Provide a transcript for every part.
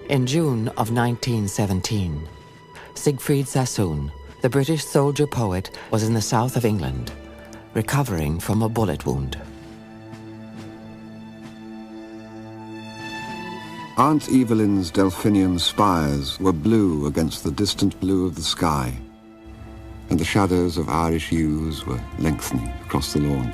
In June of 1917, Siegfried Sassoon, the British soldier-poet, was in the south of England, recovering from a bullet wound. Aunt Evelyn's Delphinium spires were blue against the distant blue of the sky, and the shadows of Irish yews were lengthening across the lawn.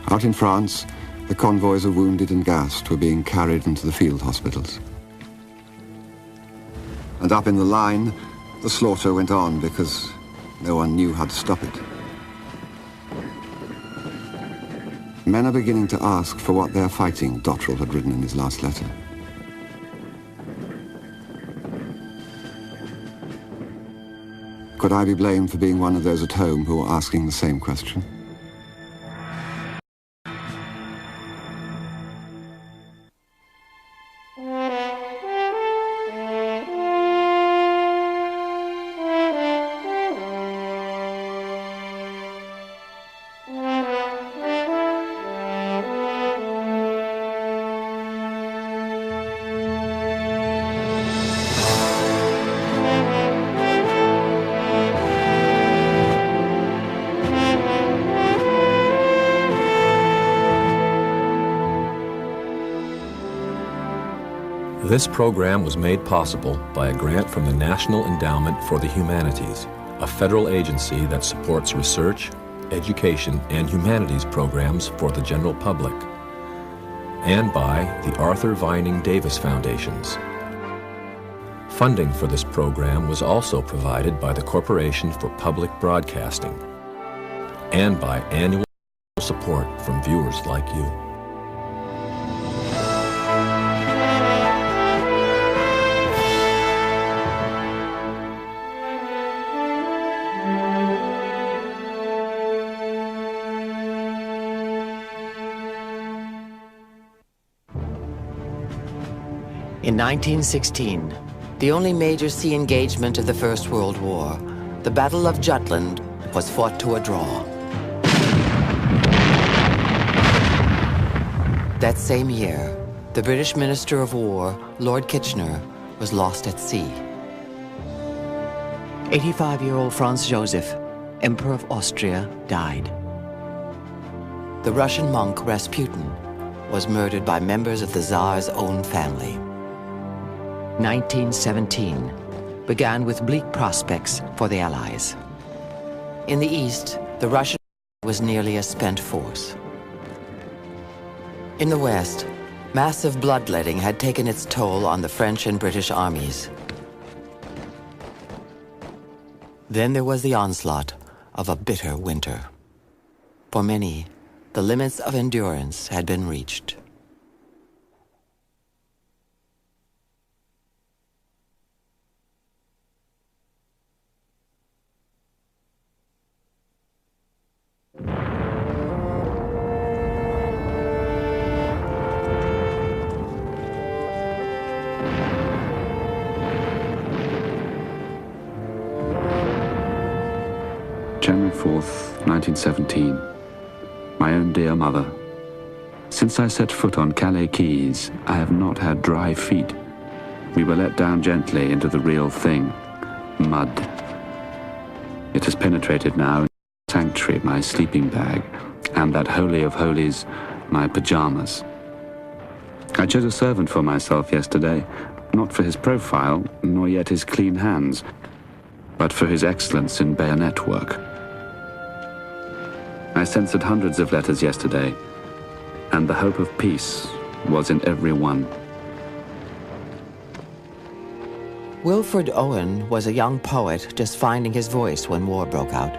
Out in France, the convoys of wounded and gassed were being carried into the field hospitals. And up in the line, the slaughter went on because no one knew how to stop it. Men are beginning to ask for what they're fighting, Dottrell had written in his last letter. Could I be blamed for being one of those at home who are asking the same question? This program was made possible by a grant from the National Endowment for the Humanities, a federal agency that supports research, education, and humanities programs for the general public, and by the Arthur Vining Davis Foundations. Funding for this program was also provided by the Corporation for Public Broadcasting and by annual support from viewers like you. In 1916, the only major sea engagement of the First World War, the Battle of Jutland, was fought to a draw. That same year, the British Minister of War, Lord Kitchener, was lost at sea. 85-year-old Franz Joseph, Emperor of Austria, died. The Russian monk Rasputin was murdered by members of the Tsar's own family. 1917 began with bleak prospects for the Allies. In the East, the Russian was nearly a spent force. In the West, massive bloodletting had taken its toll on the French and British armies. Then there was the onslaught of a bitter winter. For many, the limits of endurance had been reached. January 4th, 1917. My own dear mother. Since I set foot on Calais quays, I have not had dry feet. We were let down gently into the real thing, mud. It has penetrated now in the sanctuary, my sleeping bag, and that holy of holies, my pajamas. I chose a servant for myself yesterday, not for his profile, nor yet his clean hands, but for his excellence in bayonet work. I censored hundreds of letters yesterday, and the hope of peace was in every one. Wilfred Owen was a young poet just finding his voice when war broke out.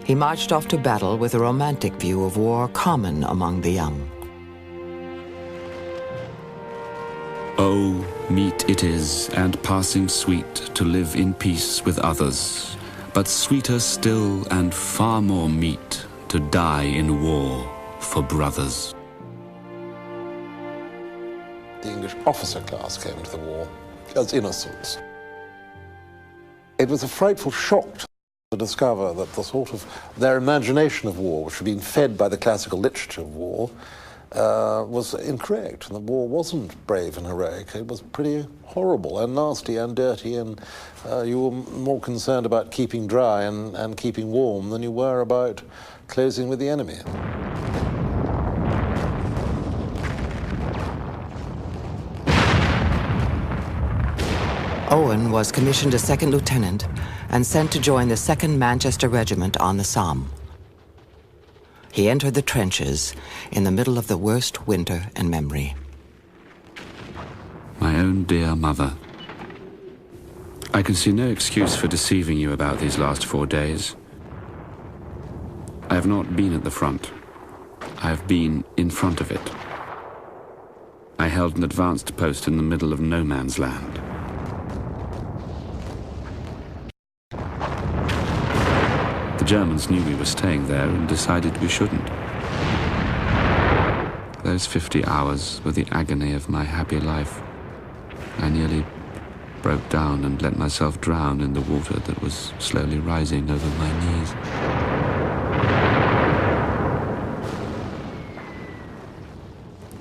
He marched off to battle with a romantic view of war common among the young. Oh, meet it is, and passing sweet, to live in peace with others, but sweeter still and far more meet to die in war for brothers. The English officer class came to the war as innocents. It was a frightful shock to discover that the sort of their imagination of war, which had been fed by the classical literature of war, was incorrect. The war wasn't brave and heroic. It was pretty horrible and nasty and dirty, and you were more concerned about keeping dry and keeping warm than you were about closing with the enemy. Owen was commissioned a second lieutenant and sent to join the 2nd Manchester Regiment on the Somme. He entered the trenches in the middle of the worst winter in memory. My own dear mother. I can see no excuse for deceiving you about these last 4 days. I have not been at the front. I have been in front of it. I held an advanced post in the middle of no man's land. The Germans knew we were staying there and decided we shouldn't. Those 50 hours were the agony of my happy life. I nearly broke down and let myself drown in the water that was slowly rising over my knees.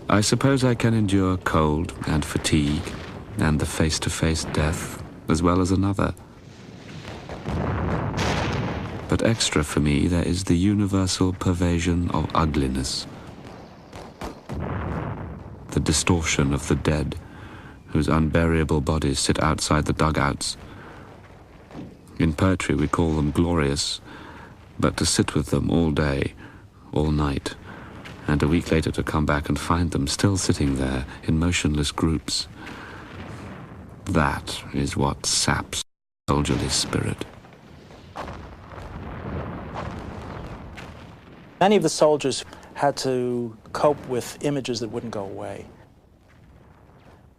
I suppose I can endure cold and fatigue and the face-to-face death as well as another. But extra for me, there is the universal pervasion of ugliness. The distortion of the dead, whose unburyable bodies sit outside the dugouts. In poetry we call them glorious, but to sit with them all day, all night, and a week later to come back and find them still sitting there in motionless groups, that is what saps soldierly spirit. Many of the soldiers had to cope with images that wouldn't go away.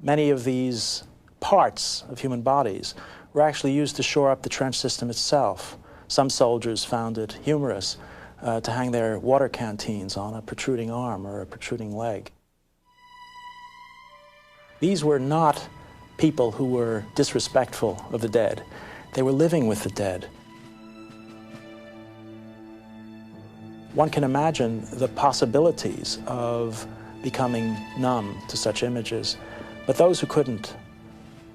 Many of these parts of human bodies were actually used to shore up the trench system itself. Some soldiers found it humorous to hang their water canteens on a protruding arm or a protruding leg. These were not people who were disrespectful of the dead. They were living with the dead. One can imagine the possibilities of becoming numb to such images, but those who couldn't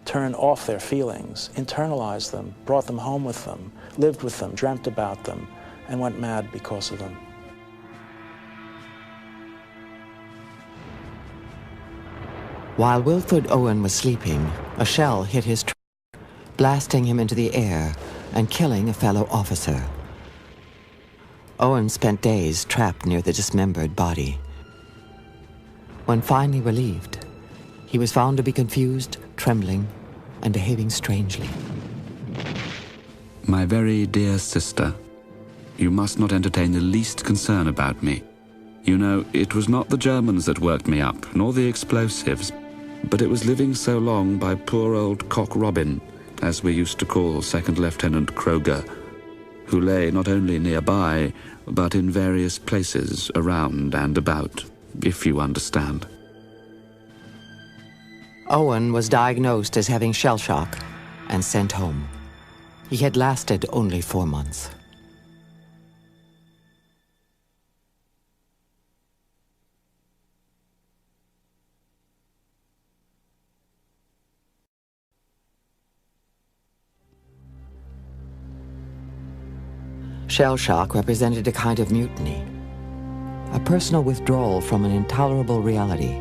turn off their feelings, internalized them, brought them home with them, lived with them, dreamt about them, and went mad because of them. While Wilfred Owen was sleeping, a shell hit his truck, blasting him into the air and killing a fellow officer. Owen spent days trapped near the dismembered body. When finally relieved, he was found to be confused, trembling, and behaving strangely. My very dear sister, you must not entertain the least concern about me. You know, it was not the Germans that worked me up, nor the explosives, but it was living so long by poor old Cock Robin, as we used to call Second Lieutenant Kroger, who lay not only nearby, but in various places around and about, if you understand. Owen was diagnosed as having shell shock and sent home. He had lasted only 4 months. Shell shock represented a kind of mutiny, a personal withdrawal from an intolerable reality.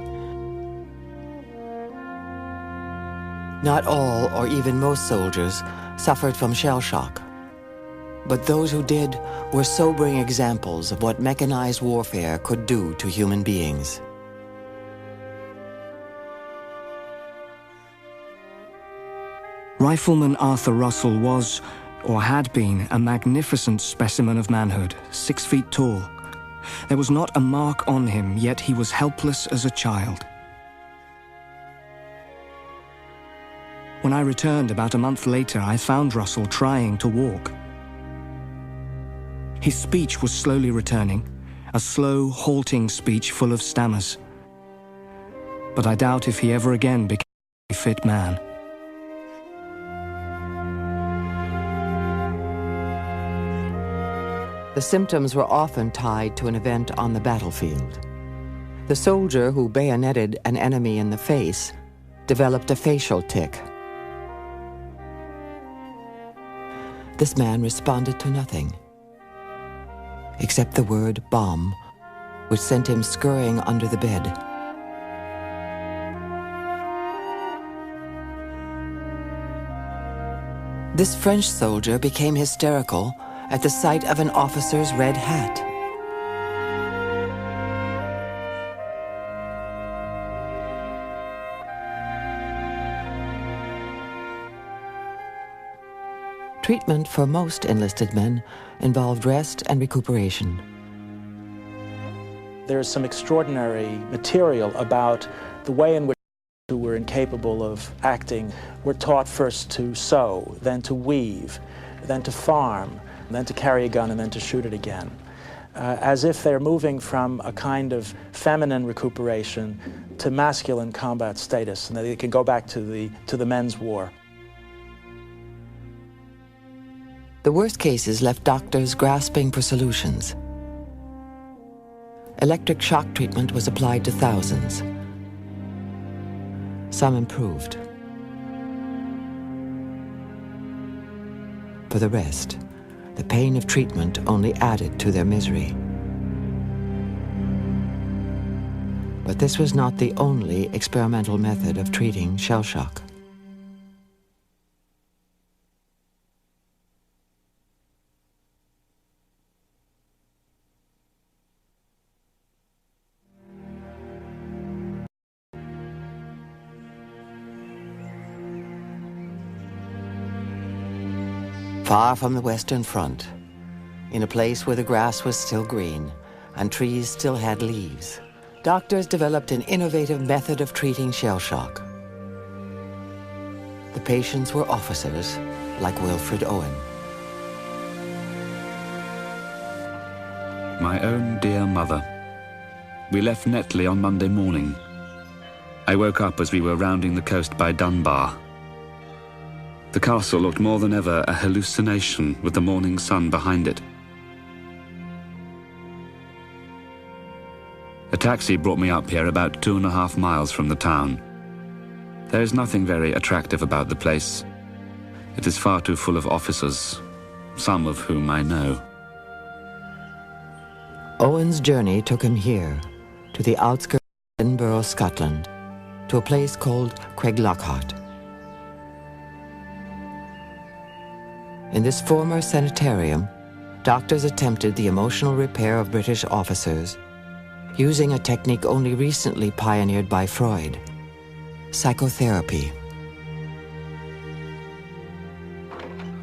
Not all, or even most soldiers, suffered from shell shock, but those who did were sobering examples of what mechanized warfare could do to human beings. Rifleman Arthur Russell was, or had been, a magnificent specimen of manhood, 6 feet tall. There was not a mark on him, yet he was helpless as a child. When I returned about a month later, I found Russell trying to walk. His speech was slowly returning, a slow, halting speech full of stammers. But I doubt if he ever again became a fit man. The symptoms were often tied to an event on the battlefield. The soldier who bayoneted an enemy in the face developed a facial tic. This man responded to nothing, except the word bomb, which sent him scurrying under the bed. This French soldier became hysterical at the sight of an officer's red hat. Treatment for most enlisted men involved rest and recuperation. There's some extraordinary material about the way in which who were incapable of acting were taught first to sew, then to weave, then to farm, then to carry a gun, and then to shoot it again. As if they're moving from a kind of feminine recuperation to masculine combat status, and that they can go back to the men's war. The worst cases left doctors grasping for solutions. Electric shock treatment was applied to thousands. Some improved. For the rest, the pain of treatment only added to their misery. But this was not the only experimental method of treating shell shock. Far from the Western Front, in a place where the grass was still green and trees still had leaves, doctors developed an innovative method of treating shell shock. The patients were officers like Wilfred Owen. My own dear mother. We left Netley on Monday morning. I woke up as we were rounding the coast by Dunbar. The castle looked more than ever a hallucination with the morning sun behind it. A taxi brought me up here about 2.5 miles from the town. There is nothing very attractive about the place. It is far too full of officers, some of whom I know. Owen's journey took him here, to the outskirts of Edinburgh, Scotland, to a place called Craiglockhart. In this former sanitarium, doctors attempted the emotional repair of British officers using a technique only recently pioneered by Freud, psychotherapy.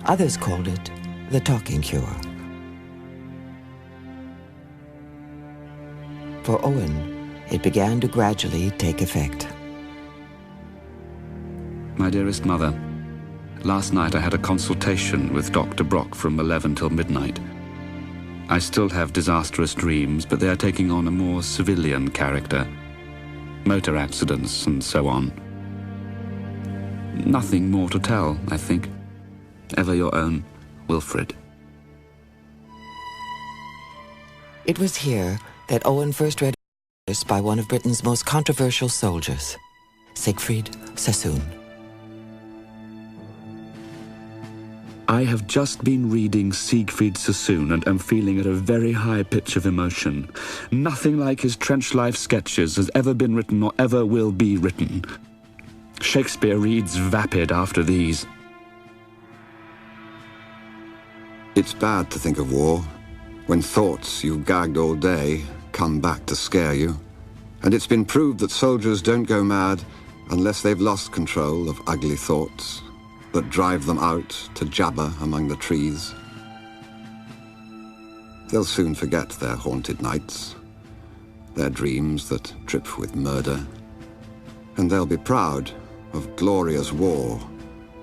Others called it the talking cure. For Owen, it began to gradually take effect. My dearest mother, last night I had a consultation with Dr. Brock from 11 till midnight. I still have disastrous dreams, but they are taking on a more civilian character. Motor accidents and so on. Nothing more to tell, I think. Ever your own, Wilfred. It was here that Owen first read by one of Britain's most controversial soldiers, Siegfried Sassoon. I have just been reading Siegfried Sassoon and am feeling at a very high pitch of emotion. Nothing like his trench life sketches has ever been written or ever will be written. Shakespeare reads vapid after these. It's bad to think of war, when thoughts you gagged all day come back to scare you. And it's been proved that soldiers don't go mad unless they've lost control of ugly thoughts that drive them out to jabber among the trees. They'll soon forget their haunted nights, their dreams that drip with murder, and they'll be proud of glorious war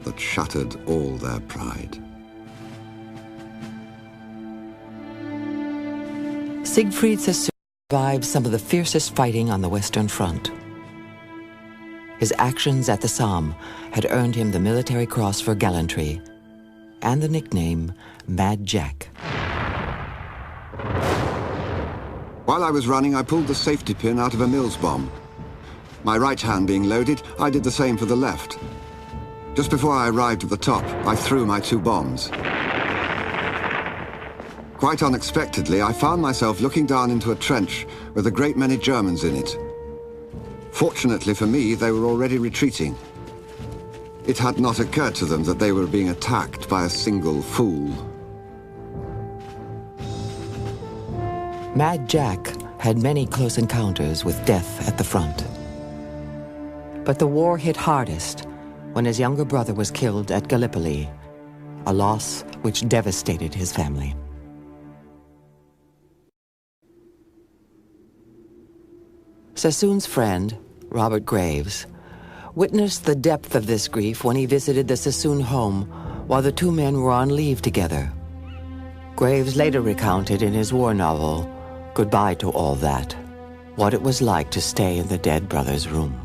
that shattered all their pride. Siegfried Sassoon survived some of the fiercest fighting on the Western Front. His actions at the Somme had earned him the Military Cross for gallantry and the nickname Mad Jack. While I was running, I pulled the safety pin out of a Mills bomb. My right hand being loaded, I did the same for the left. Just before I arrived at the top, I threw my 2 bombs. Quite unexpectedly, I found myself looking down into a trench with a great many Germans in it. Fortunately for me, they were already retreating. It had not occurred to them that they were being attacked by a single fool. Mad Jack had many close encounters with death at the front. But the war hit hardest when his younger brother was killed at Gallipoli, a loss which devastated his family. Sassoon's friend, Robert Graves, witnessed the depth of this grief when he visited the Sassoon home while the 2 men were on leave together. Graves later recounted in his war novel, Goodbye to All That, what it was like to stay in the dead brother's room.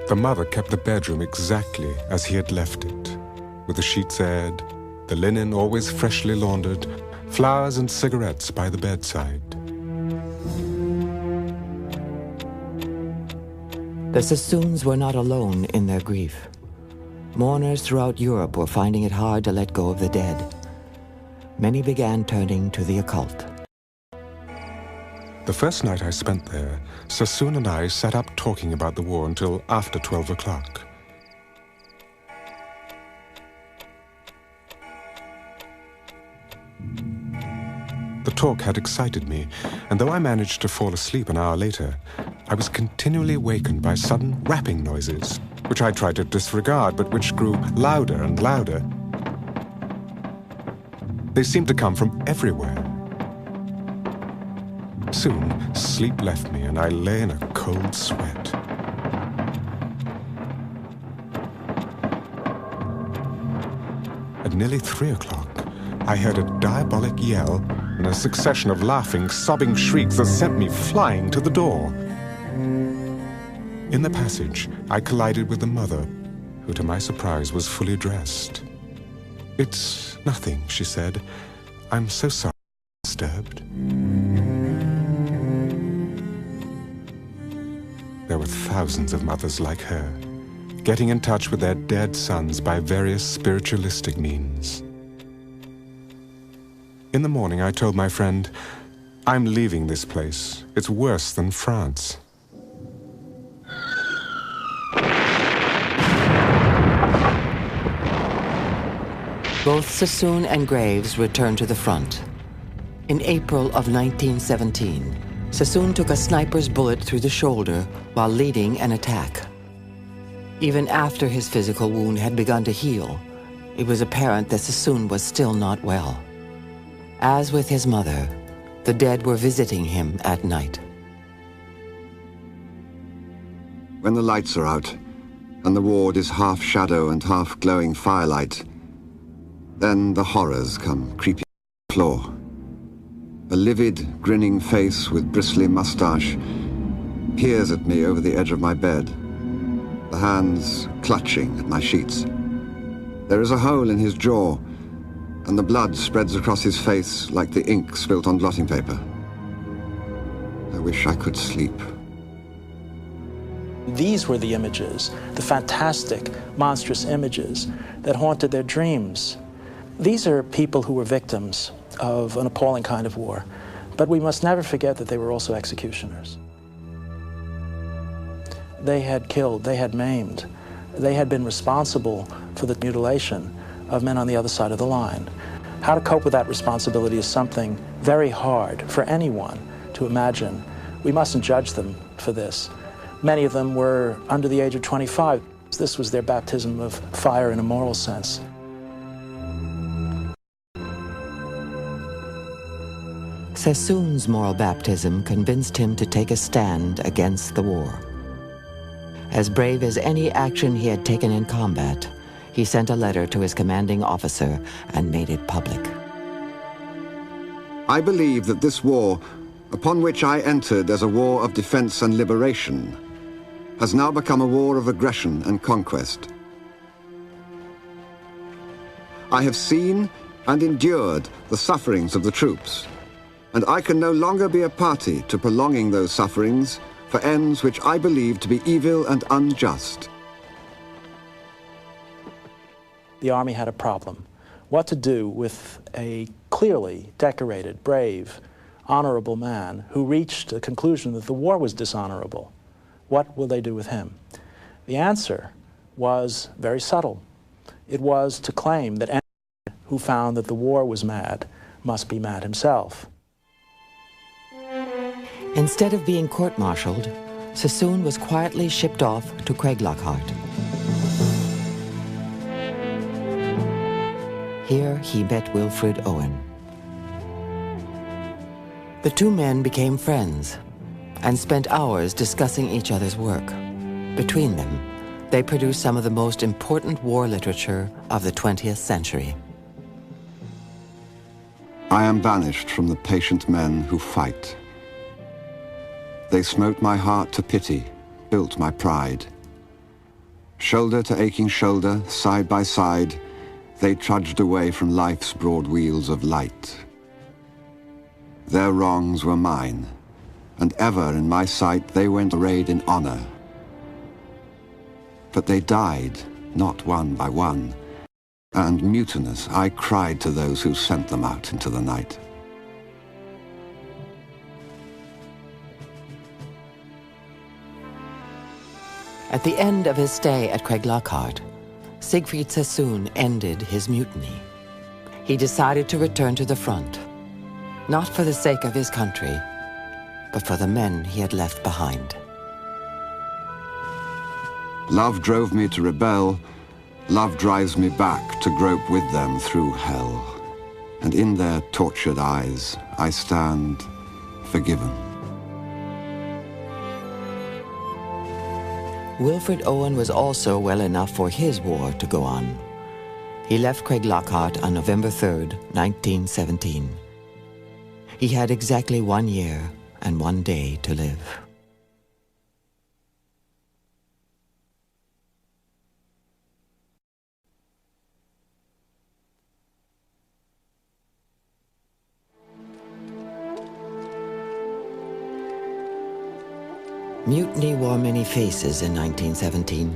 The mother kept the bedroom exactly as he had left it, with the sheets aired, the linen always freshly laundered, flowers and cigarettes by the bedside. The Sassoons were not alone in their grief. Mourners throughout Europe were finding it hard to let go of the dead. Many began turning to the occult. The first night I spent there, Sassoon and I sat up talking about the war until after 12 o'clock. The talk had excited me, and though I managed to fall asleep an hour later, I was continually awakened by sudden rapping noises, which I tried to disregard, but which grew louder and louder. They seemed to come from everywhere. Soon, sleep left me, and I lay in a cold sweat. At nearly 3 o'clock, I heard a diabolic yell and a succession of laughing, sobbing shrieks that sent me flying to the door. In the passage, I collided with the mother, who, to my surprise, was fully dressed. "It's nothing," she said. "I'm so sorry I'm disturbed." There were thousands of mothers like her, getting in touch with their dead sons by various spiritualistic means. In the morning, I told my friend, "I'm leaving this place. It's worse than France." Both Sassoon and Graves returned to the front. In April of 1917, Sassoon took a sniper's bullet through the shoulder while leading an attack. Even after his physical wound had begun to heal, it was apparent that Sassoon was still not well. As with his mother, the dead were visiting him at night. When the lights are out, and the ward is half shadow and half glowing firelight, then the horrors come creeping on the floor. A livid, grinning face with bristly mustache peers at me over the edge of my bed, the hands clutching at my sheets. There is a hole in his jaw, and the blood spreads across his face like the ink spilt on blotting paper. I wish I could sleep. These were the images, the fantastic, monstrous images that haunted their dreams. These are people who were victims of an appalling kind of war, but we must never forget that they were also executioners. They had killed, they had maimed, they had been responsible for the mutilation of men on the other side of the line. How to cope with that responsibility is something very hard for anyone to imagine. We mustn't judge them for this. Many of them were under the age of 25. This was their baptism of fire in a moral sense. Sassoon's moral baptism convinced him to take a stand against the war. As brave as any action he had taken in combat, he sent a letter to his commanding officer and made it public. I believe that this war upon which I entered as a war of defense and liberation, has now become a war of aggression and conquest. I have seen and endured the sufferings of the troops, and I can no longer be a party to prolonging those sufferings for ends which I believe to be evil and unjust. The army had a problem. What to do with a clearly decorated, brave, honorable man who reached a conclusion that the war was dishonorable? What will they do with him? The answer was very subtle. It was to claim that anyone who found that the war was mad must be mad himself. Instead of being court-martialed, Sassoon was quietly shipped off to Craiglockhart. Here he met Wilfred Owen. The two men became friends and spent hours discussing each other's work. Between them, they produced some of the most important war literature of the 20th century. I am banished from the patient men who fight. They smote my heart to pity, built my pride. Shoulder to aching shoulder, side by side, they trudged away from life's broad wheels of light. Their wrongs were mine, and ever in my sight they went arrayed in honor. But they died, not one by one, and mutinous I cried to those who sent them out into the night. At the end of his stay at Craiglockhart, Siegfried Sassoon ended his mutiny. He decided to return to the front, not for the sake of his country, but for the men he had left behind. Love drove me to rebel, love drives me back to grope with them through hell. And in their tortured eyes, I stand forgiven. Wilfred Owen was also well enough for his war to go on. He left Craiglockhart on November 3rd, 1917. He had exactly 1 year and 1 day to live. Mutiny wore many faces in 1917.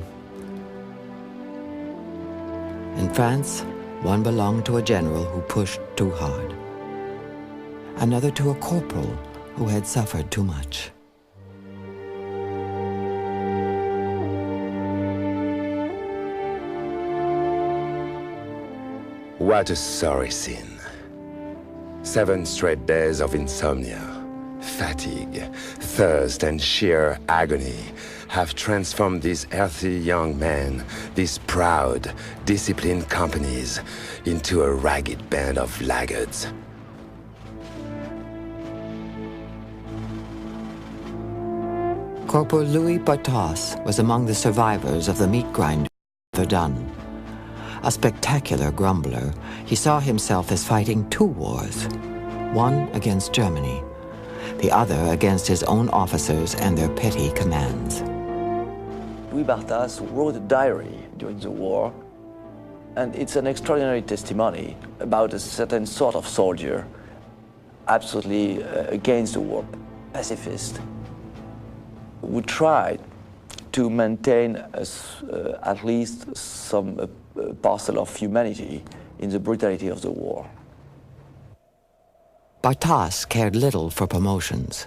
In France, one belonged to a general who pushed too hard. Another to a corporal who had suffered too much. What a sorry scene. 7 straight days of insomnia, fatigue, thirst, and sheer agony have transformed these healthy young men, these proud, disciplined companies, into a ragged band of laggards. Corporal Louis Bartas was among the survivors of the meat grinder at Verdun. A spectacular grumbler, he saw himself as fighting 2 wars, one against Germany, the other against his own officers and their petty commands. Louis Bartas wrote a diary during the war, and it's an extraordinary testimony about a certain sort of soldier, absolutely against the war, pacifist, who tried to maintain at least some parcel of humanity in the brutality of the war. Bartas cared little for promotions.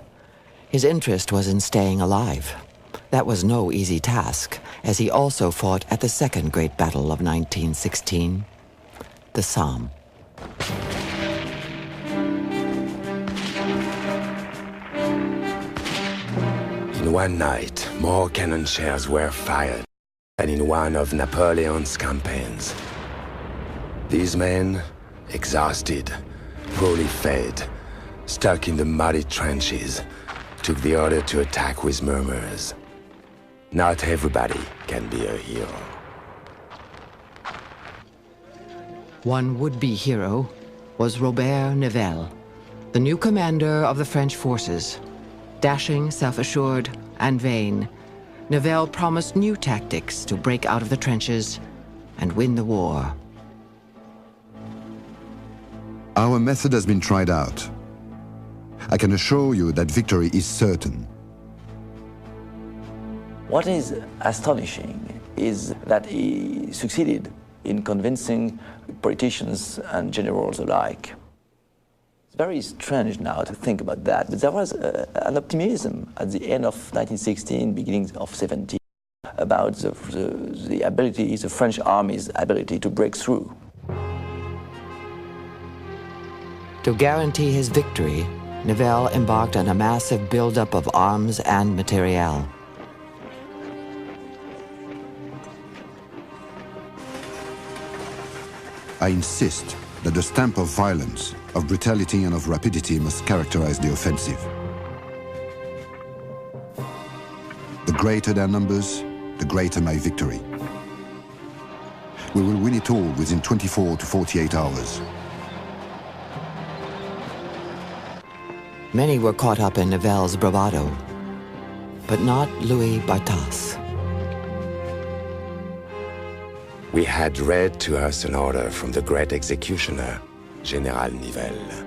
His interest was in staying alive. That was no easy task, as he also fought at the second great battle of 1916, the Somme. In one night, more cannon shells were fired than in one of Napoleon's campaigns. These men, exhausted, poorly fed, stuck in the muddy trenches, took the order to attack with murmurs. Not everybody can be a hero. One would-be hero was Robert Nivelle, The new commander of the French forces, dashing, self-assured, and vain, Nivelle promised new tactics to break out of the trenches and win the war. Our method has been tried out. I can assure you that victory is certain. What is astonishing is that he succeeded in convincing politicians and generals alike. It's very strange now to think about that, but there was an optimism at the end of 1916, beginning of 17, about the ability, the French army's ability to break through. To guarantee his victory, Nivelle embarked on a massive buildup of arms and materiel. I insist that the stamp of violence, of brutality and of rapidity must characterize the offensive. The greater their numbers, the greater my victory. We will win it all within 24 to 48 hours. Many were caught up in Nivelle's bravado, but not Louis Barthas. We had read to us an order from the great executioner, General Nivelle,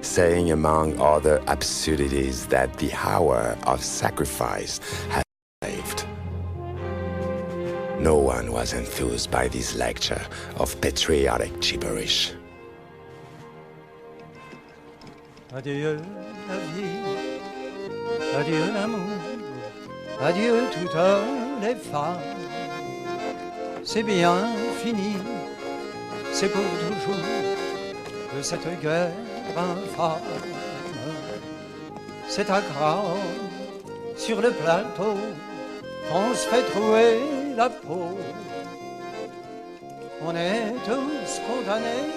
saying among other absurdities that the hour of sacrifice had arrived. No one was enthused by this lecture of patriotic gibberish. Adieu la vie, adieu l'amour, adieu toutes les femmes. C'est bien fini, c'est pour toujours de cette guerre infâme. C'est à Grasse, sur le plateau, on se fait trouer la peau. On est tous condamnés,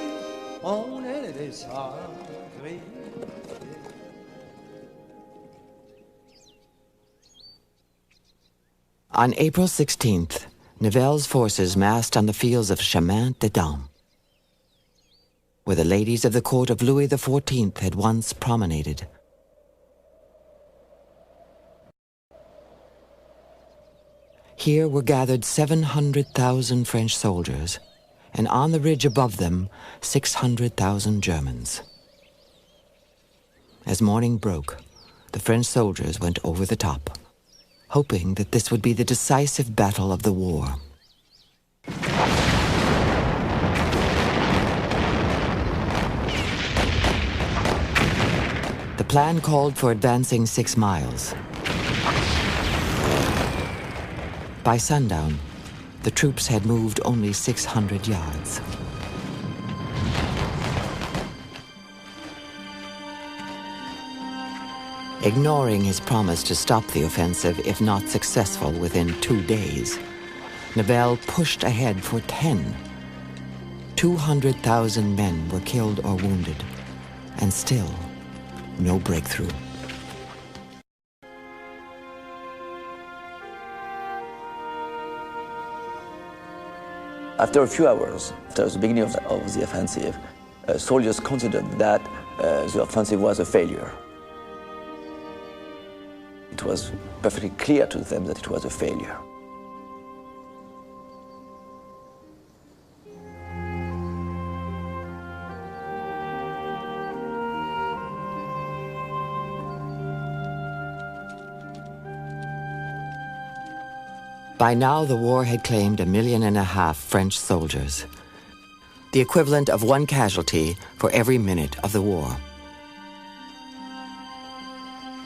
on est des sacrifiés. On April 16th, Nivelle's forces massed on the fields of Chemin-des-Dames, where the ladies of the court of Louis XIV had once promenaded. Here were gathered 700,000 French soldiers, and on the ridge above them, 600,000 Germans. As morning broke, the French soldiers went over the top, hoping that this would be the decisive battle of the war. The plan called for advancing 6 miles. By sundown, the troops had moved only 600 yards. Ignoring his promise to stop the offensive if not successful within 2 days, Nivelle pushed ahead for 10. 200,000 men were killed or wounded, and still no breakthrough. After a few hours, after the beginning of the offensive, soldiers considered that the offensive was a failure. It was perfectly clear to them that it was a failure. By now, the war had claimed 1.5 million French soldiers, the equivalent of 1 casualty for every minute of the war.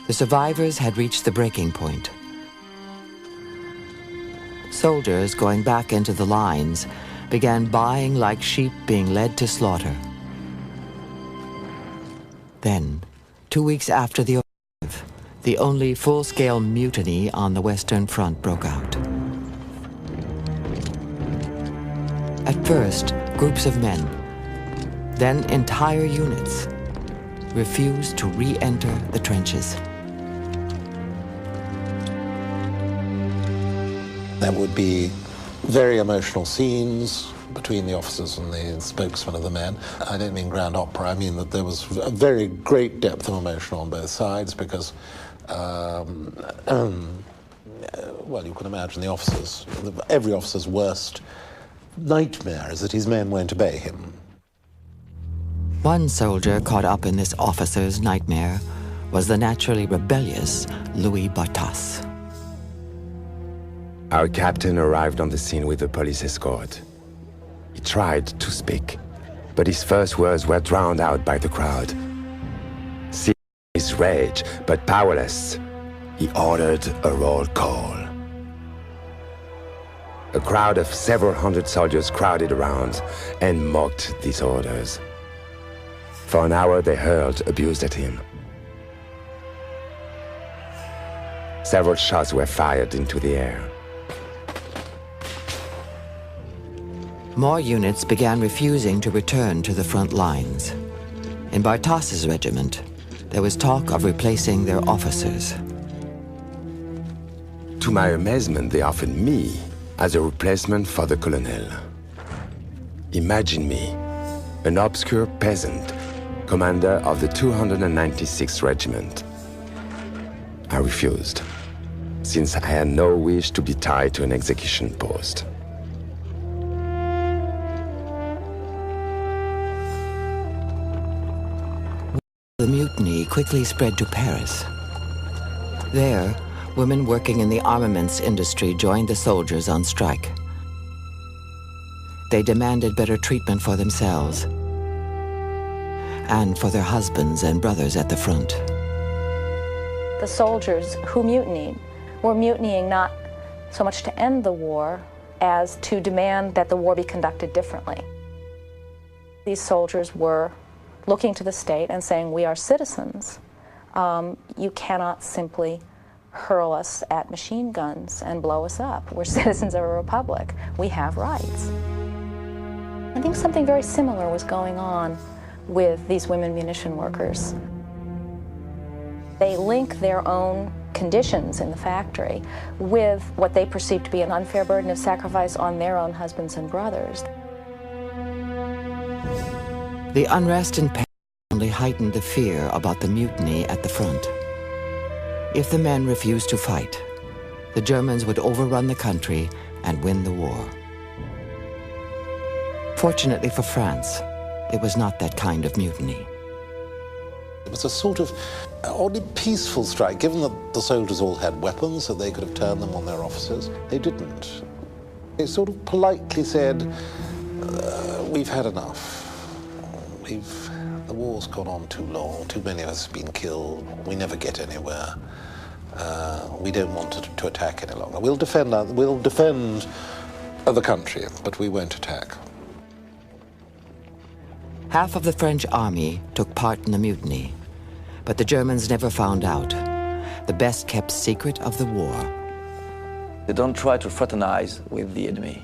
The survivors had reached the breaking point. Soldiers going back into the lines began buying like sheep being led to slaughter. Then, 2 weeks after the offensive, the only full-scale mutiny on the Western Front broke out. At first, groups of men, then entire units, refused to re-enter the trenches. There would be very emotional scenes, between the officers and the spokesmen of the men. I don't mean grand opera, I mean that there was a very great depth of emotion on both sides because, well, you can imagine the officers, every officer's worst nightmare is that his men won't obey him. One soldier caught up in this officer's nightmare was the naturally rebellious Louis Bartas. Our captain arrived on the scene with a police escort. He tried to speak, but his first words were drowned out by the crowd. Seeing his rage, but powerless, he ordered a roll call. A crowd of several hundred soldiers crowded around and mocked these orders. For an hour they hurled abuse at him. Several shots were fired into the air. More units began refusing to return to the front lines. In Bartas's regiment, there was talk of replacing their officers. To my amazement, they offered me as a replacement for the colonel. Imagine me, an obscure peasant, commander of the 296th Regiment. I refused, since I had no wish to be tied to an execution post. The mutiny quickly spread to Paris. There, women working in the armaments industry joined the soldiers on strike. They demanded better treatment for themselves and for their husbands and brothers at the front. The soldiers who mutinied were mutinying not so much to end the war as to demand that the war be conducted differently. These soldiers were looking to the state and saying, we are citizens. You cannot simply hurl us at machine guns and blow us up. We're citizens of a republic. We have rights. I think something very similar was going on with these women munition workers. They link their own conditions in the factory with what they perceive to be an unfair burden of sacrifice on their own husbands and brothers. The unrest in Paris only heightened the fear about the mutiny at the front. If the men refused to fight, the Germans would overrun the country and win the war. Fortunately for France, it was not that kind of mutiny. It was a sort of oddly peaceful strike, given that the soldiers all had weapons, that they could have turned them on their officers. They didn't. They sort of politely said, we've had enough. The war's gone on too long, too many of us have been killed, we never get anywhere. We don't want to attack any longer. We'll defend the country, but we won't attack. Half of the French army took part in the mutiny, but the Germans never found out. The best-kept secret of the war. They don't try to fraternize with the enemy.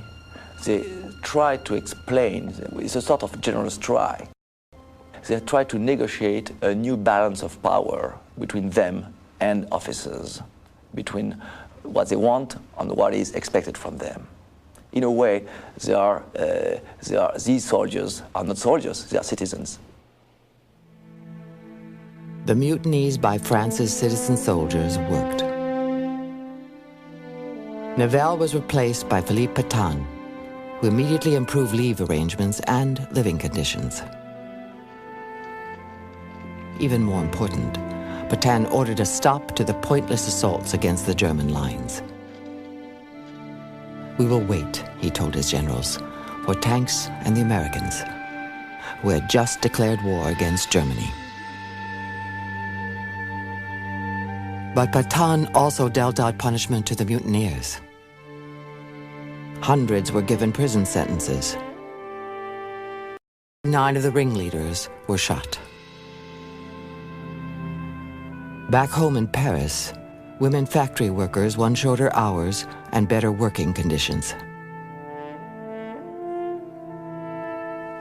They try to explain. It's a sort of generous try. They try to negotiate a new balance of power between them and officers, between what they want and what is expected from them. In a way, these soldiers are not soldiers, they are citizens. The mutinies by France's citizen soldiers worked. Nivelle was replaced by Philippe Pétain, who immediately improved leave arrangements and living conditions. Even more important, Pétain ordered a stop to the pointless assaults against the German lines. We will wait, he told his generals, for tanks and the Americans, who had just declared war against Germany. But Pétain also dealt out punishment to the mutineers. Hundreds were given prison sentences. 9 of the ringleaders were shot. Back home in Paris, women factory workers won shorter hours and better working conditions.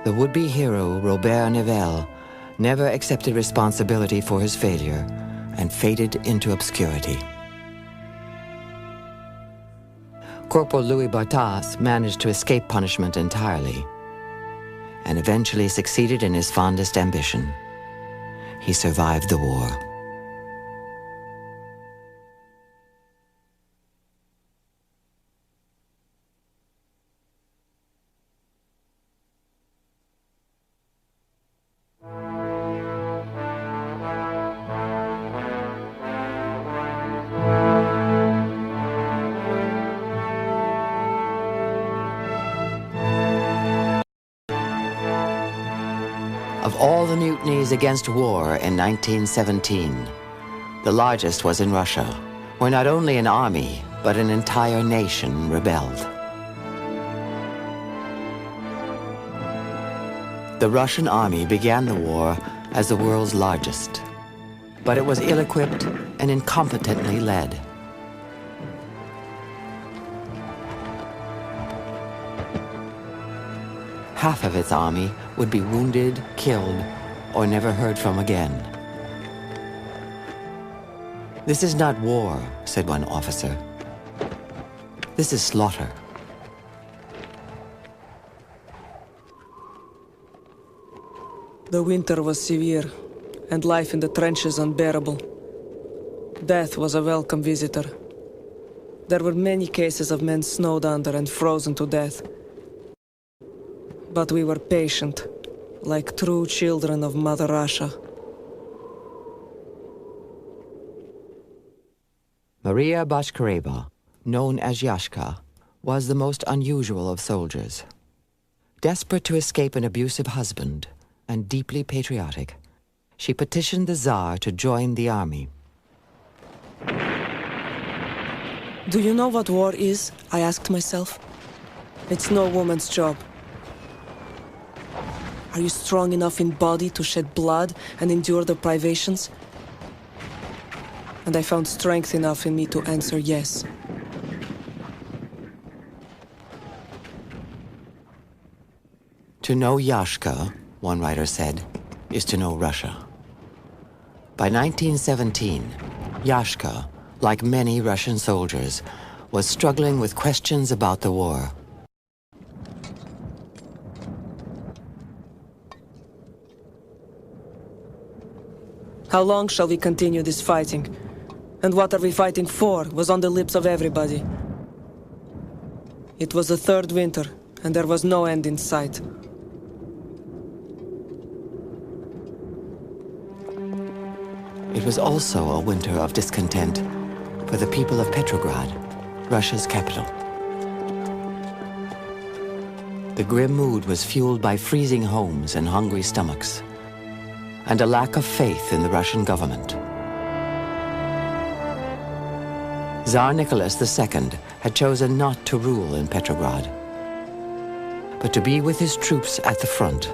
The would-be hero, Robert Nivelle, never accepted responsibility for his failure and faded into obscurity. Corporal Louis Bartas managed to escape punishment entirely and eventually succeeded in his fondest ambition. He survived the war. Of all the mutinies against war in 1917, the largest was in Russia, where not only an army, but an entire nation rebelled. The Russian army began the war as the world's largest, but it was ill-equipped and incompetently led. Half of its army would be wounded, killed, or never heard from again. "This is not war," said one officer. "This is slaughter." The winter was severe, and life in the trenches unbearable. Death was a welcome visitor. There were many cases of men snowed under and frozen to death. But we were patient, like true children of Mother Russia. Maria Bashkareva, known as Yashka, was the most unusual of soldiers. Desperate to escape an abusive husband and deeply patriotic, she petitioned the Tsar to join the army. Do you know what war is? I asked myself. It's no woman's job. Are you strong enough in body to shed blood and endure the privations? And I found strength enough in me to answer yes. To know Yashka, one writer said, is to know Russia. By 1917, Yashka, like many Russian soldiers, was struggling with questions about the war. How long shall we continue this fighting? And what are we fighting for was on the lips of everybody. It was the third winter, and there was no end in sight. It was also a winter of discontent for the people of Petrograd, Russia's capital. The grim mood was fueled by freezing homes and hungry stomachs, and a lack of faith in the Russian government. Tsar Nicholas II had chosen not to rule in Petrograd, but to be with his troops at the front.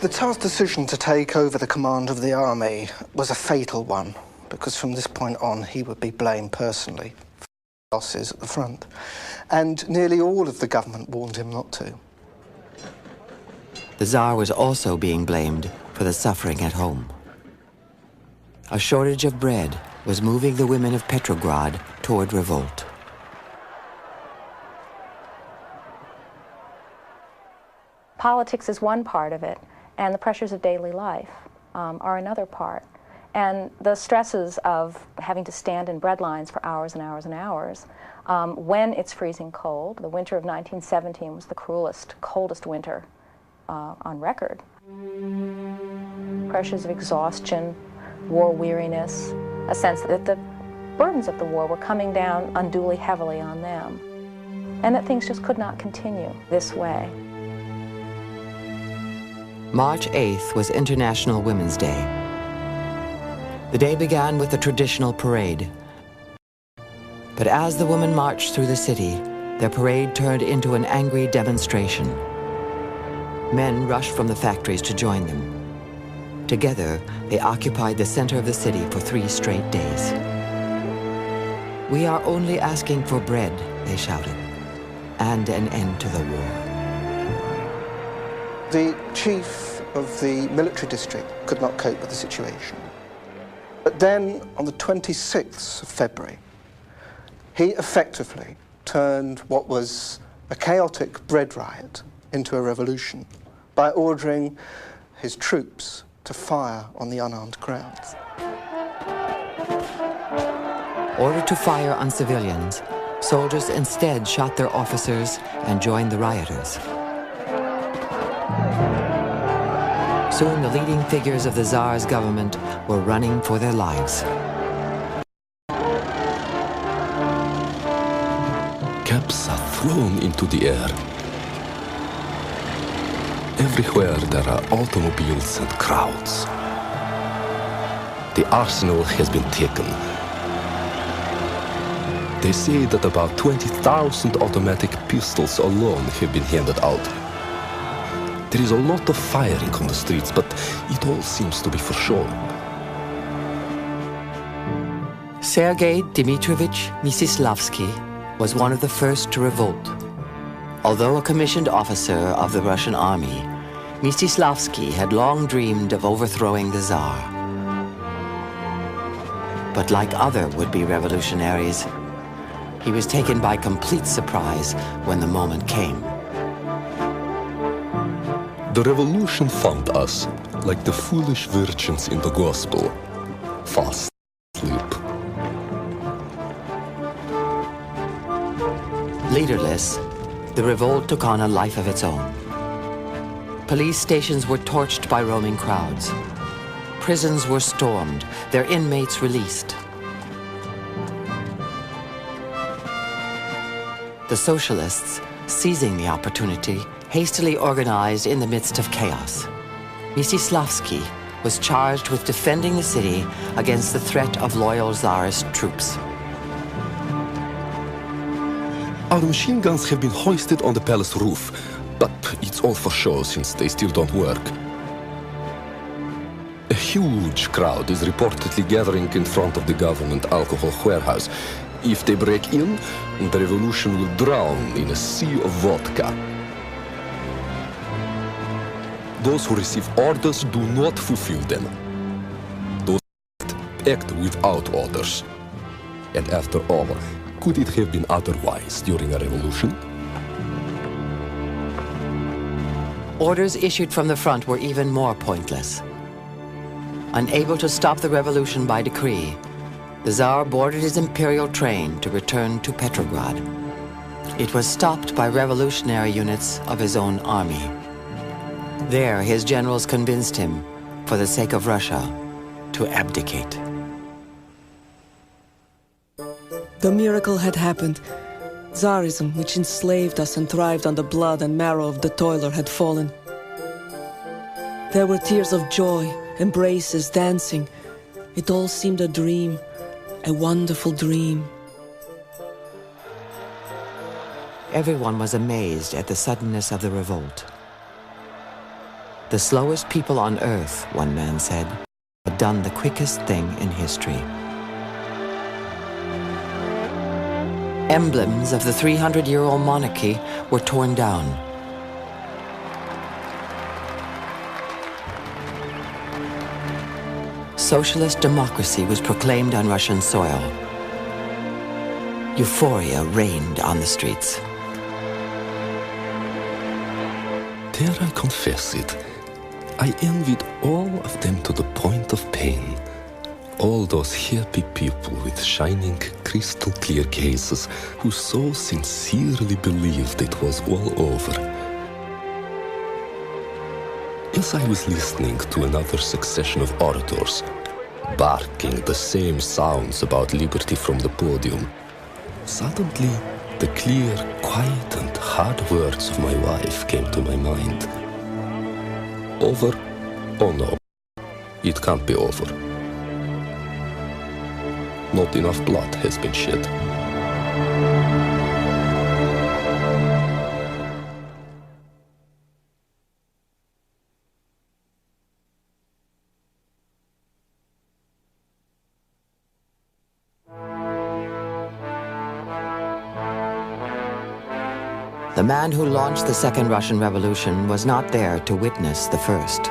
The Tsar's decision to take over the command of the army was a fatal one, because from this point on he would be blamed personally for losses at the front. And nearly all of the government warned him not to. The Tsar was also being blamed for the suffering at home. A shortage of bread was moving the women of Petrograd toward revolt. Politics is one part of it, and the pressures of daily life are another part. And the stresses of having to stand in bread lines for hours and hours and hours when it's freezing cold. The winter of 1917 was the cruelest, coldest winter on record. Pressures of exhaustion, war weariness, a sense that the burdens of the war were coming down unduly heavily on them, and that things just could not continue this way. March 8th was International Women's Day. The day began with a traditional parade. But as the women marched through the city, their parade turned into an angry demonstration. Men rushed from the factories to join them. Together, they occupied the center of the city for 3 straight days. "We are only asking for bread," they shouted, "and an end to the war." The chief of the military district could not cope with the situation. But then, on the 26th of February, He effectively turned what was a chaotic bread riot into a revolution by ordering his troops to fire on the unarmed crowds. Ordered to fire on civilians, soldiers instead shot their officers and joined the rioters. Soon the leading figures of the Tsar's government were running for their lives. Caps are thrown into the air. Everywhere there are automobiles and crowds. The arsenal has been taken. They say that about 20,000 automatic pistols alone have been handed out. There is a lot of firing on the streets, but it all seems to be for show. Sergei Dmitrovich Mstislavsky was one of the first to revolt. Although a commissioned officer of the Russian army, Mstislavsky had long dreamed of overthrowing the Tsar. But like other would-be revolutionaries, he was taken by complete surprise when the moment came. The revolution found us like the foolish virgins in the gospel, fast asleep. Leaderless, the revolt took on a life of its own. Police stations were torched by roaming crowds. Prisons were stormed, their inmates released. The socialists, seizing the opportunity, hastily organized in the midst of chaos. Mstislavsky was charged with defending the city against the threat of loyal Tsarist troops. Our machine guns have been hoisted on the palace roof, but it's all for show since they still don't work. A huge crowd is reportedly gathering in front of the government alcohol warehouse. If they break in, the revolution will drown in a sea of vodka. Those who receive orders do not fulfill them. Those act without orders. And after all, could it have been otherwise during a revolution? Orders issued from the front were even more pointless. Unable to stop the revolution by decree, the Tsar boarded his imperial train to return to Petrograd. It was stopped by revolutionary units of his own army. There, his generals convinced him, for the sake of Russia, to abdicate. The miracle had happened. Tsarism, which enslaved us and thrived on the blood and marrow of the toiler, had fallen. There were tears of joy, embraces, dancing. It all seemed a dream, a wonderful dream. Everyone was amazed at the suddenness of the revolt. The slowest people on earth, one man said, had done the quickest thing in history. Emblems of the 300-year-old monarchy were torn down. Socialist democracy was proclaimed on Russian soil. Euphoria reigned on the streets. Dare I confess it, I envied all of them to the point of pain. All those happy people with shining, crystal-clear gazes who so sincerely believed it was all over. As I was listening to another succession of orators, barking the same sounds about liberty from the podium, suddenly the clear, quiet and hard words of my wife came to my mind. Over? Oh no, it can't be over. Not enough blood has been shed. The man who launched the Second Russian Revolution was not there to witness the first.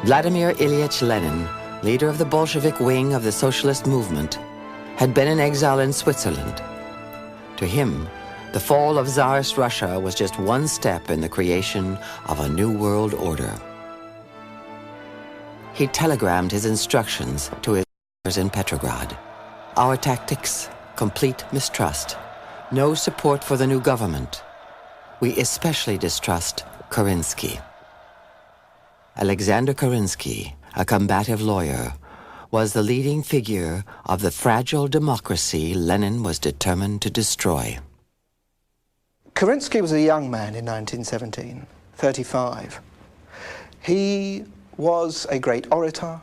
Vladimir Ilyich Lenin, leader of the Bolshevik wing of the socialist movement, had been in exile in Switzerland. To him, the fall of Tsarist Russia was just one step in the creation of a new world order. He telegrammed his instructions to his soldiers in Petrograd. Our tactics, complete mistrust. No support for the new government. We especially distrust Kerensky. Alexander Kerensky, a combative lawyer, was the leading figure of the fragile democracy Lenin was determined to destroy. Kerensky was a young man in 1917, 35. He was a great orator.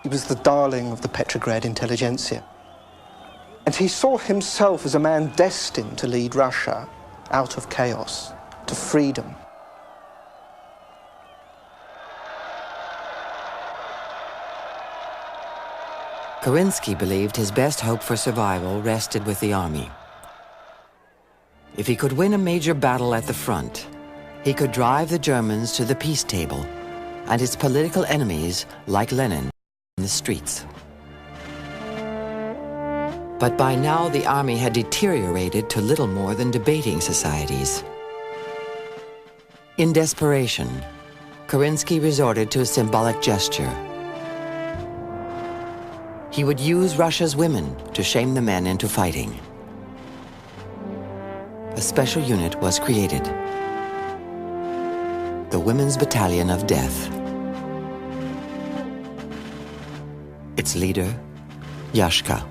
He was the darling of the Petrograd intelligentsia. And he saw himself as a man destined to lead Russia out of chaos to freedom. Kerensky believed his best hope for survival rested with the army. If he could win a major battle at the front, he could drive the Germans to the peace table and his political enemies, like Lenin, in the streets. But by now the army had deteriorated to little more than debating societies. In desperation, Kerensky resorted to a symbolic gesture. He would use Russia's women to shame the men into fighting. A special unit was created. The Women's Battalion of Death. Its leader, Yashka.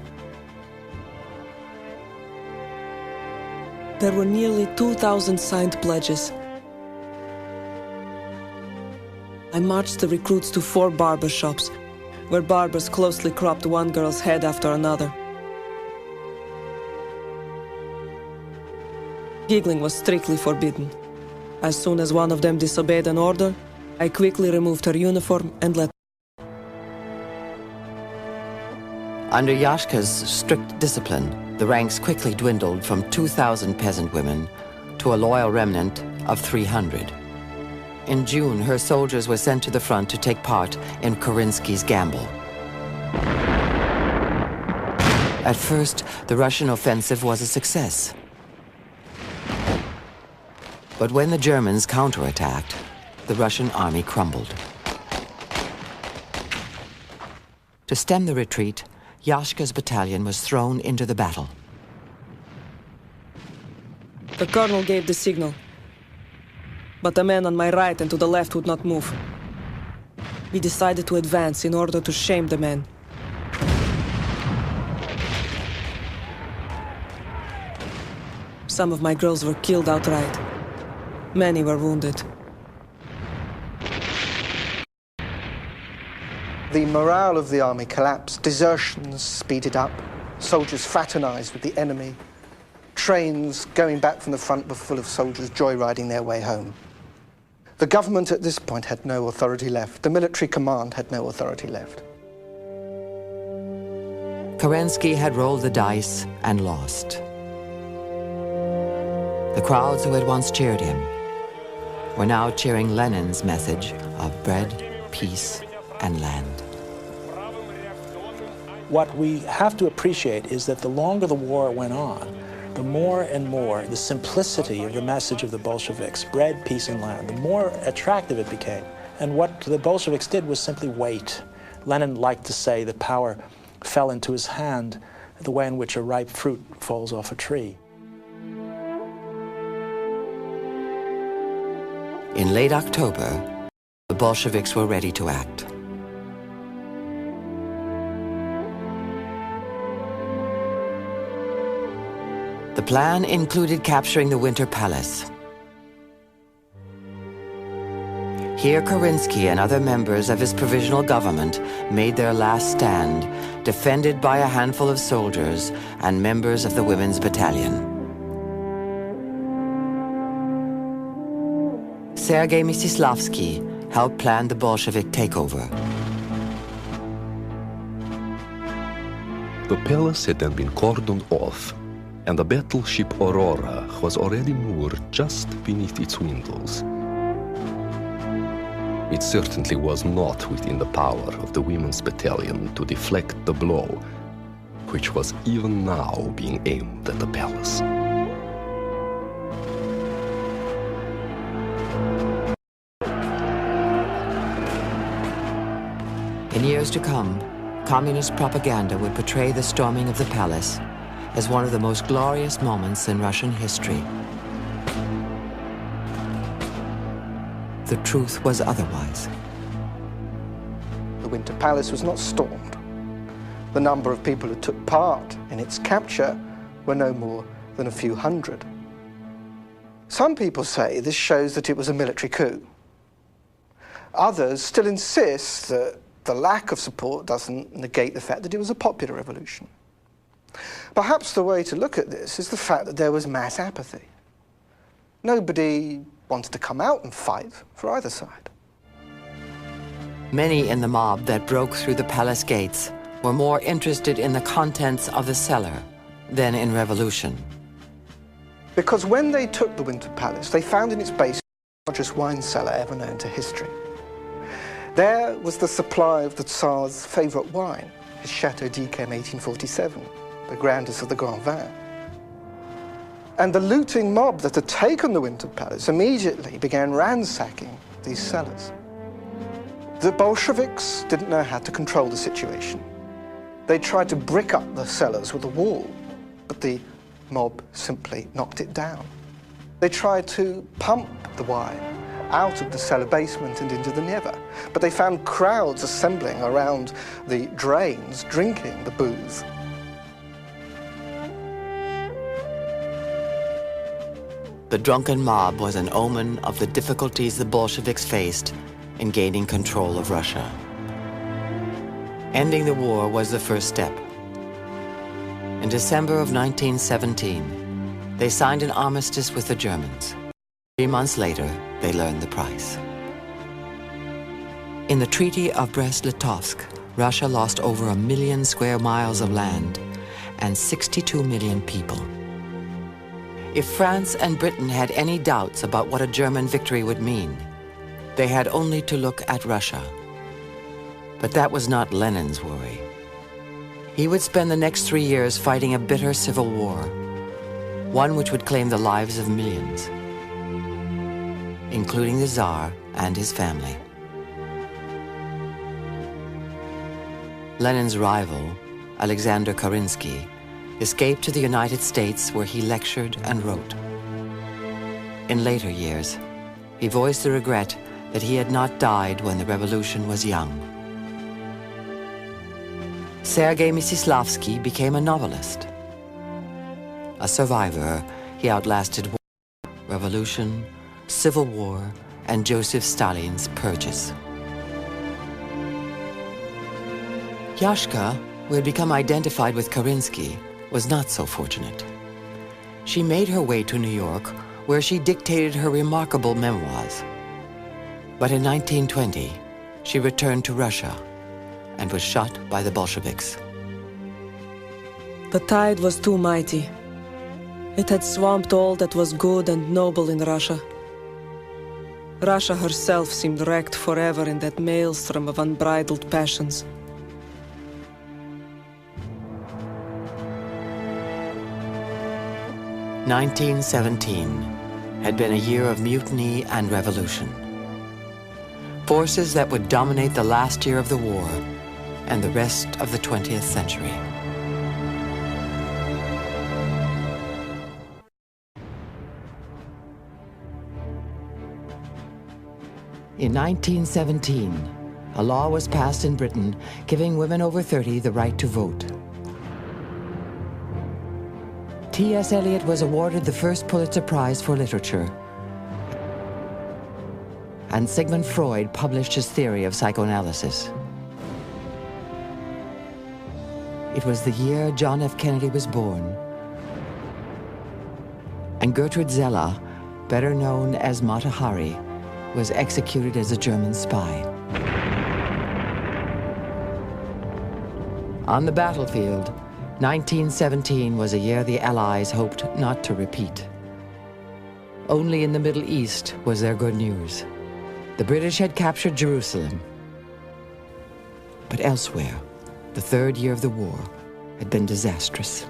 There were nearly 2,000 signed pledges. I marched the recruits to 4 barber shops, where barbers closely cropped one girl's head after another. Giggling was strictly forbidden. As soon as one of them disobeyed an order, I quickly removed her uniform and let her. Under Yashka's strict discipline, the ranks quickly dwindled from 2,000 peasant women to a loyal remnant of 300. In June, her soldiers were sent to the front to take part in Kerensky's gamble. At first, the Russian offensive was a success. But when the Germans counterattacked, the Russian army crumbled. To stem the retreat, Yashka's battalion was thrown into the battle. The colonel gave the signal, but the men on my right and to the left would not move. We decided to advance in order to shame the men. Some of my girls were killed outright. Many were wounded. The morale of the army collapsed, desertions speeded up, soldiers fraternized with the enemy. Trains going back from the front were full of soldiers joyriding their way home. The government at this point had no authority left. The military command had no authority left. Kerensky had rolled the dice and lost. The crowds who had once cheered him were now cheering Lenin's message of bread, peace, and land. What we have to appreciate is that the longer the war went on, the more and more the simplicity of the message of the Bolsheviks, bread, peace, and land, the more attractive it became. And what the Bolsheviks did was simply wait. Lenin liked to say that power fell into his hand the way in which a ripe fruit falls off a tree. In late October, the Bolsheviks were ready to act. The plan included capturing the Winter Palace. Here Kerensky and other members of his provisional government made their last stand, defended by a handful of soldiers and members of the Women's Battalion. Sergei Mstislavsky helped plan the Bolshevik takeover. The palace had then been cordoned off, and the battleship Aurora was already moored just beneath its windows. It certainly was not within the power of the women's battalion to deflect the blow, which was even now being aimed at the palace. In years to come, communist propaganda would portray the storming of the palace as one of the most glorious moments in Russian history. The truth was otherwise. The Winter Palace was not stormed. The number of people who took part in its capture were no more than a few hundred. Some people say this shows that it was a military coup. Others still insist that the lack of support doesn't negate the fact that it was a popular revolution. Perhaps the way to look at this is the fact that there was mass apathy. Nobody wanted to come out and fight for either side. Many in the mob that broke through the palace gates were more interested in the contents of the cellar than in revolution. Because when they took the Winter Palace, they found in its base the largest wine cellar ever known to history. There was the supply of the Tsar's favorite wine, his Chateau d'Yquem 1847, the grandest of the Grand Vin. And the looting mob that had taken the Winter Palace immediately began ransacking these cellars. The Bolsheviks didn't know how to control the situation. They tried to brick up the cellars with a wall, but the mob simply knocked it down. They tried to pump the wine out of the cellar basement and into the Neva, but they found crowds assembling around the drains, drinking the booze. The drunken mob was an omen of the difficulties the Bolsheviks faced in gaining control of Russia. Ending the war was the first step. In December of 1917, they signed an armistice with the Germans. 3 months later, they learned the price. In the Treaty of Brest-Litovsk, Russia lost over 1 million square miles of land and 62 million people. If France and Britain had any doubts about what a German victory would mean, they had only to look at Russia. But that was not Lenin's worry. He would spend the next 3 years fighting a bitter civil war, one which would claim the lives of millions, including the Tsar and his family. Lenin's rival, Alexander Kerensky, escaped to the United States where he lectured and wrote. In later years, he voiced the regret that he had not died when the revolution was young. Sergei Mstislavsky became a novelist. A survivor, he outlasted war, revolution, civil war, and Joseph Stalin's purges. Yashka, who had become identified with Kerensky, was not so fortunate. She made her way to New York, where she dictated her remarkable memoirs. But in 1920, she returned to Russia and was shot by the Bolsheviks. The tide was too mighty. It had swamped all that was good and noble in Russia. Russia herself seemed wrecked forever in that maelstrom of unbridled passions. "1917 had been a year of mutiny and revolution. Forces that would dominate the last year of the war and the rest of the 20th century. In 1917, a law was passed in Britain giving women over 30 the right to vote. T.S. Eliot was awarded the first Pulitzer Prize for literature, and Sigmund Freud published his theory of psychoanalysis. It was the year John F. Kennedy was born, and Gertrude Zeller, better known as Mata Hari, was executed as a German spy. On the battlefield, 1917 was a year the Allies hoped not to repeat. Only in the Middle East was there good news. The British had captured Jerusalem. But elsewhere, the third year of the war had been disastrous.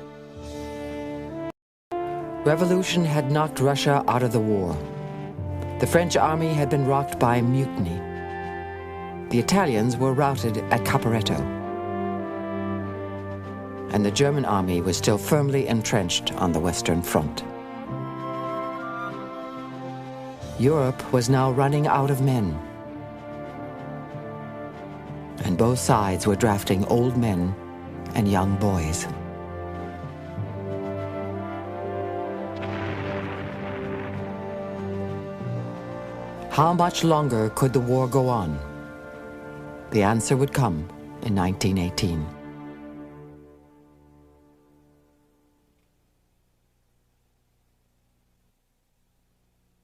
Revolution had knocked Russia out of the war. The French army had been rocked by mutiny. The Italians were routed at Caporetto. And the German army was still firmly entrenched on the Western Front. Europe was now running out of men. And both sides were drafting old men and young boys. How much longer could the war go on? The answer would come in 1918.